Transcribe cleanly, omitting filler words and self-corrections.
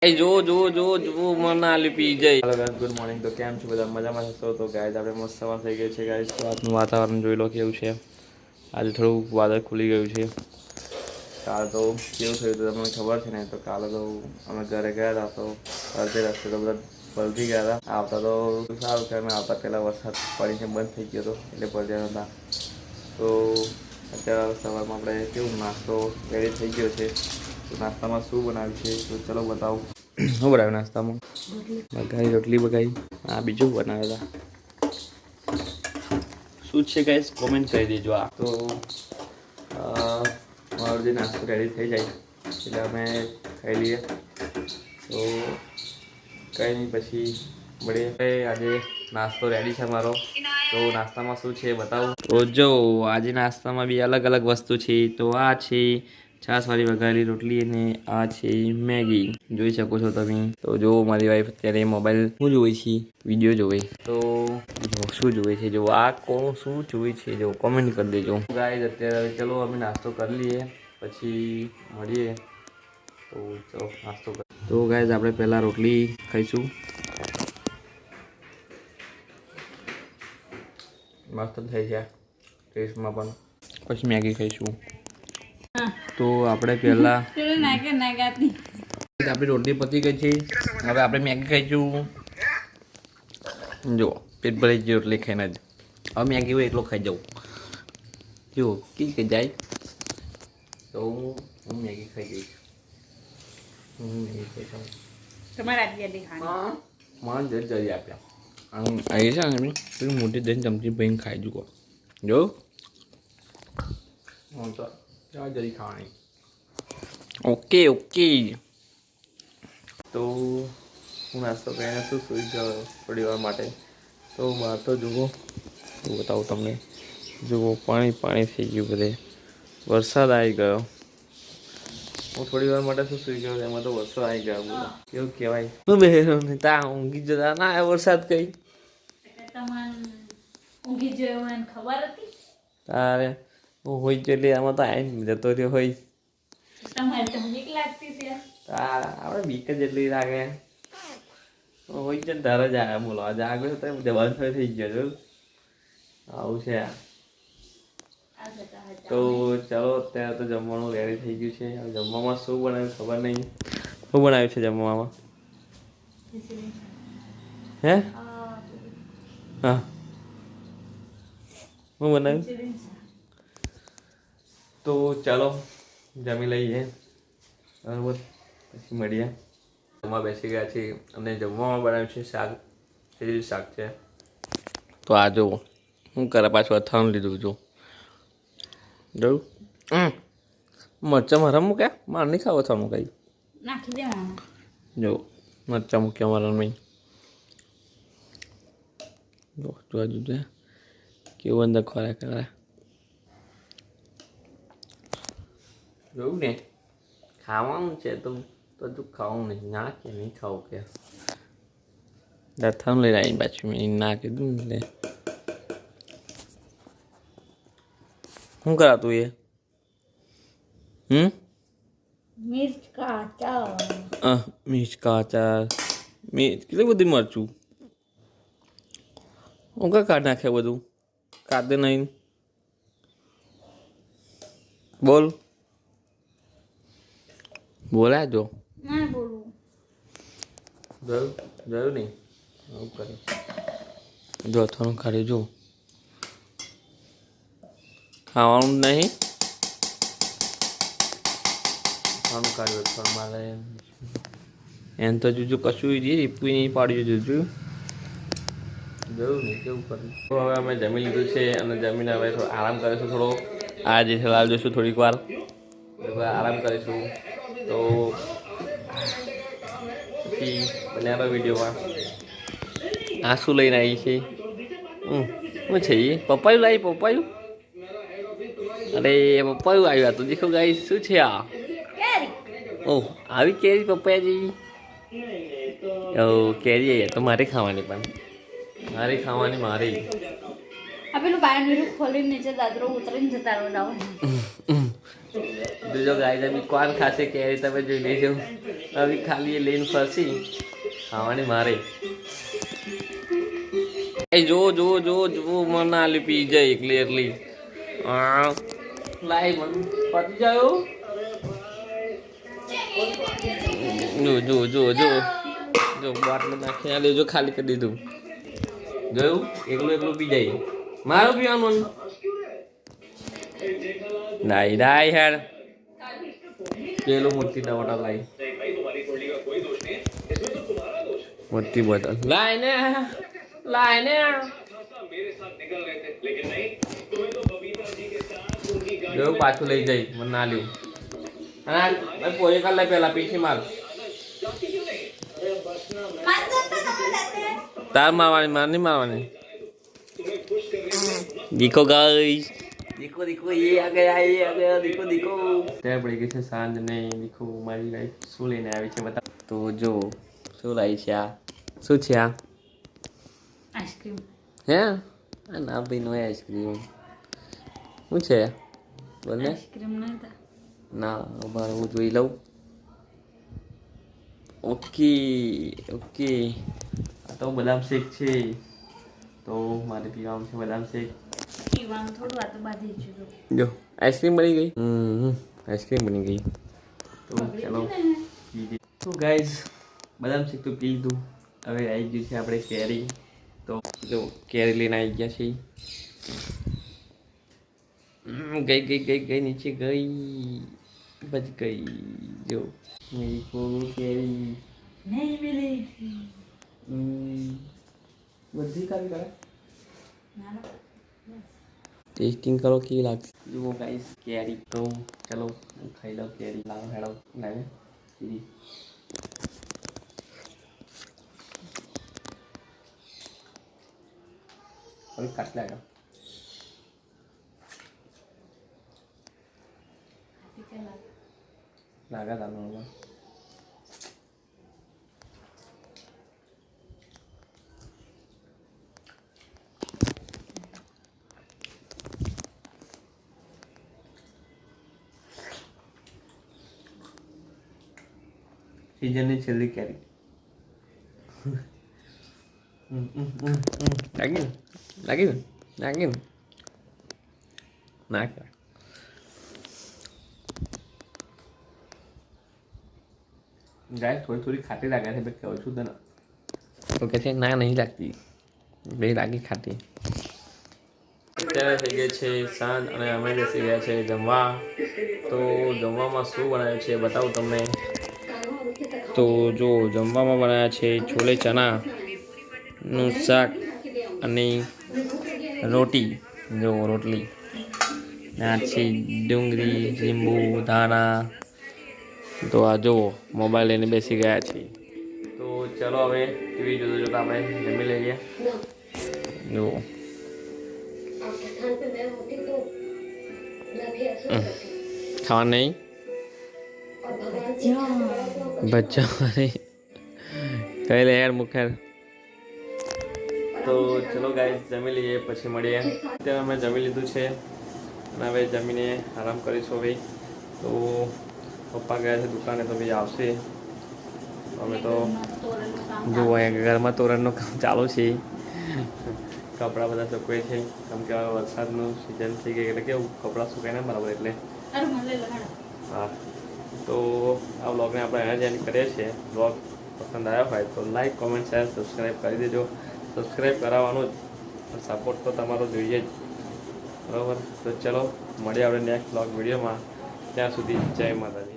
જો જો જો જો મનાલી પી જાય. Hello guys, good morning. તો કેમ છો બધા? મજામાં હશો તો ગાઈસ આપણે મસ્ત સવાર થઈ ગઈ છે ગાઈસ. તો આજનું વાતાવરણ જોઈ લો કેવું છે. આજે થોડું વાદળ ખુલી ગયું છે. કાલ તો કેવું થયું હતું તમને ખબર છે ને. તો કાલે તો અમે ઘરે ગયા હતા તો અડધે રસ્તે તો બધા પલટી ગયા હતા. આવતા તો સારું કે અમે આવતા પહેલાં વરસાદ પડીને બંધ થઈ ગયો હતો એટલે પડ્યા હતા. તો અત્યારે સવારમાં આપણે કેવું નાસ્તો રેડી થઈ ગયો છે. તો નાસ્તામાં શું બનાવ્યું છે તો ચલો બતાવું. શું બનાવ્યું નાસ્તામાં? બગાઈ રોટલી બગાઈ. હા, બીજું બનાવ્યા હતા શું છે ગાઈસ કોમેન્ટ કરી દેજો. આ તો મારો જે નાસ્તો રેડી થઈ જાય એટલે અમે ખાઈ લઈએ. તો કંઈ નહીં પછી મળીએ. આજે નાસ્તો રેડી છે મારો. તો નાસ્તામાં શું છે બતાવું. તો જો આજે નાસ્તામાં બી અલગ અલગ વસ્તુ છે. તો આ છે છાશવાળી વઘારેલી રોટલી અને આ છે મેગી. જોઈ શકો છો તમે. તો જો મારી વાઈફ અત્યારે મોબાઈલ શું જોવે છે? વિડીયો જોવે. તો શું જોવે છે જો આ કોણ શું જોવે છે જો કોમેન્ટ કરી દેજો ગાઈસ. અત્યારે ચલો અમે નાસ્તો કરી લઈએ પછી મળીએ. તો ચલો નાસ્તો કરીએ. તો ગાઈસ આપણે પહેલાં રોટલી ખાઈશું. મસ્ત થઈ જાય ટેસ્ટમાં પણ. પછી મેગી ખાઈશું. તો આપણે પહેલાં આપણી રોટલી પતી ગઈ છે. હવે આપણે મેગી ખાઈશું. જો પેટ ભરાઈ ગયું રોટલી ખાઈને જ. હવે મેગી હોય એટલો ખાઈ જાઉં. જો કે જાય તો હું મેગી ખાઈ જઈશ. હું મેગી ખાઈ જાઉં. તમારે જરી આપ્યા આવી છે ને પેલી મોટી દહીં ચમચી ભાઈને ખાઈ જુઓ. જો હું તો જરી ખાવાની. Okay okay. તો હું નાસ્તો કરીને શું સૂઈ ગયો થોડી વાર માટે. તો બહાર તો જુઓ હું બતાવું તમને. જુઓ પાણી પાણી થઈ ગયું બધે. વરસાદ આવી ગયો. હું થોડી વાર માટે શું સૂઈ ગયો એમાં તો વરસાદ આવી ગયો. બોલો કેવું કહેવાય. હું બેહેરો ને તા ઊંઘી જતા ના વરસાદ કઈ ઊંઘી જોયો મને ખબર હતી. તારે હું હોઈ ગયેલી આમાં તો આવીને જતો રહ્યો હોય. તમારે તો બીક લાગતી છે. આપણે બીક જ એટલી લાગે. હોય છે તારે જ આવ્યા બોલો. આજે આગળ તો જવાન થઈ ગયો છો. આવું છે. તો ચાલો અત્યારે તો જમવાનું રેડી થઈ ગયું છે. હવે જમવામાં શું બનાવ્યું ખબર નહીં. શું બનાવ્યું છે જમવામાં? હે હા શું બનાવ્યું? તો ચાલો જમી લઈએ બરાબર પછી મળીએ. જમવા બેસી ગયા છીએ અને જમવામાં બનાવ્યું છે શાક. ખીચડી શાક છે. તો આ જુઓ શું કરે પાછું અથાણું લીધું છું. જોયું મરચાં મારા મૂક્યા. મારે નહીં ખાવ અથાણું કઈ. નાખી દેવાનું. જો મરચાં મૂક્યા મારા નહીં. જો જોવા જોજે કેવું અંદર ખોરાક કરે. જોયું ને ખાવાનું છે તો તું ખાવું નહીં. ના કે નહીં ખાવું કે અથાણું લઈને આવીને પાછું મેં ના કીધું ને. શું કરાતું એ? મિર્ચ કા અચાર. મિર્ચ કા અચાર. કેટલી બધી મરચું હું કા કાઢ નાખે બધું. કાઢે નહીં બોલ. બોલાય જો ના બોલું. જોયું નહીં આવું કરે. જો થોડું ખાલી જો ખાવાનું જ નહીં. ખાવાનું કાઢ્યું થોડું મારે એમ તો જોજો કશું રીપું નહીં પાડ્યું જોયું. જોયું નહીં કેવું કર્યું. તો હવે અમે જમી લીધું છે અને જમીને હવે થોડો આરામ કરીશું. થોડો આ જેઠાલાલ જોઈશું થોડીક વાર આરામ કરીશું. તો પછી બન્યા વિડીયોમાં આ શું લઈને આવી છે? શું છે એ? પપ્પાયું લાવી પપ્પાયું. અરે પપ્પાયું આવ્યું. તો દેખો ગાઈ શું છે આ? ઓહ આવી કેરી પપ્પાયા જેવી. કેરી આવી તો મારે ખાવાની પણ મારી ખાવાની મારી. આ પેલું બાય ખોલીને નીચે દાદરો ઉતરીને જતા રહો. જોજો ગાઈસ અભી કોણ ખાશે કેરી તમે જોઈ લેજો અભી ખાલી એ લઈને ફરસી ખાવાની મારે એ જો જો જો જો મનાલી પી જાય ક્લિયરલી લાઈ મન પતી જાયો જો જો જો જો જો બાટલો નાખી આ લેજો ખાલી કરી દીધું જોયું એકલું એકલું પી જાય મારું પીવાનું નાઈ નાઈ યાર પેલો મોટી ટમાટર લાઈ મોટી બોટલ લાઈને લાઈને જો પાછું લઈ જઈ મને ના લ્યું અને પોએ કાલ લઈ પેલા પીછી માર તાર મારવાની માર નહીં મારવાની દીકો ગાઈસ દીકો દીકો ये आ गया દીકો દીકો ત્યાં પડી ગઈ છે સાંજ ને દીકો મારી લાઈફ શું લઈને આવી છે બતા તો જો શું લાવી છે આ શું છે આ આઈસ્ક્રીમ હે આ ના ભાઈ નો આઈસ્ક્રીમ શું છે બોલ ને આઈસ્ક્રીમ નહીં તા ના ઉભા હું જોઈ લઉં ઓકે ઓકે આ તો બદામ શેક છે તો મારે પીવાનું છે બદામ શેક પીવાનું થોડું આ તો બાધી જુદું જો આઈસ્ક્રીમ બની ગઈ આઈસ્ક્રીમ બની ગઈ તો ચલો તો ગાઈઝ બદામ શેક તો પી લીધું હવે આવી ગયું છે આપણે કેરી તો જો કેરી લઈને આવી ગયા છે ગઈ ગઈ ગઈ ગઈ નીચે ગઈ બચ ગઈ જો मेरी को केरी નહીં મિલી બધી કાવી કરે ના ના ટેસ્ટિંગ કરો કેવી લાગશે જુઓ ગાઈસ કેરી તો ચલો હું ખાઈ લઉં કેરી લાવો હેડો લાવે સીધી હવે કાટ લાગ્યો લાગા તાનો सीजन छेल्ली कैरी लागिन लागिन लागिन नाक गाय थोड़ी थोड़ी खाटी लगा है मैं कहूँ छू ना तो कहते ना नहीं लगती બે લાગી ખાટી અત્યારે થઈ ગઈ છે સાંજ અને અમે બેસી ગયા છે જમવા તો જમવામાં શું બનાવ્યું છે બતાવું તમને તો જો જમવામાં બનાવ્યા છે છોલે ચણાનું શાક અને રોટી જો રોટલી આ છે ડુંગળી લીંબુ ધાણા તો આ જુઓ મોબાઈલ લઈને બેસી ગયા છે તો ચલો હવે ટીવી જોતા જોતા આપણે જમી લઈએ જુઓ ખાવા નહીં બચ્ચા કઈ લે યાર મુખેર તો ચલો ગાઈસ જમી લઈએ પછી મળીએ અત્યારે અમે જમી લીધું છે અને હવે જમીને આરામ કરીશું હવે તો પપ્પા ગયા છે દુકાને તો ભાઈ આવશે અમે તો જુઓ અહીંયા ઘરમાં તોરણનું કામ ચાલુ છે કપડાં બધા સુકવે છે કેમ કે હવે વરસાદનું સિઝન થઈ ગઈ એટલે કેવું કપડાં સુકાય ને બરાબર એટલે હા તો આ વ્લોગને આપણે અહીંયા જ એન્ડ કરીએ છીએ વ્લોગ પસંદ આવ્યો હોય તો લાઈક કોમેન્ટ શેર સબસ્ક્રાઈબ કરી દેજો સબસ્ક્રાઈબ કરાવવાનું જ સપોર્ટ તો તમારો જોઈએ જ બરાબર તો ચલો મળીએ આપણે નેક્સ્ટ વ્લોગ વિડીયોમાં ત્યાં સુધી જય માતાજી.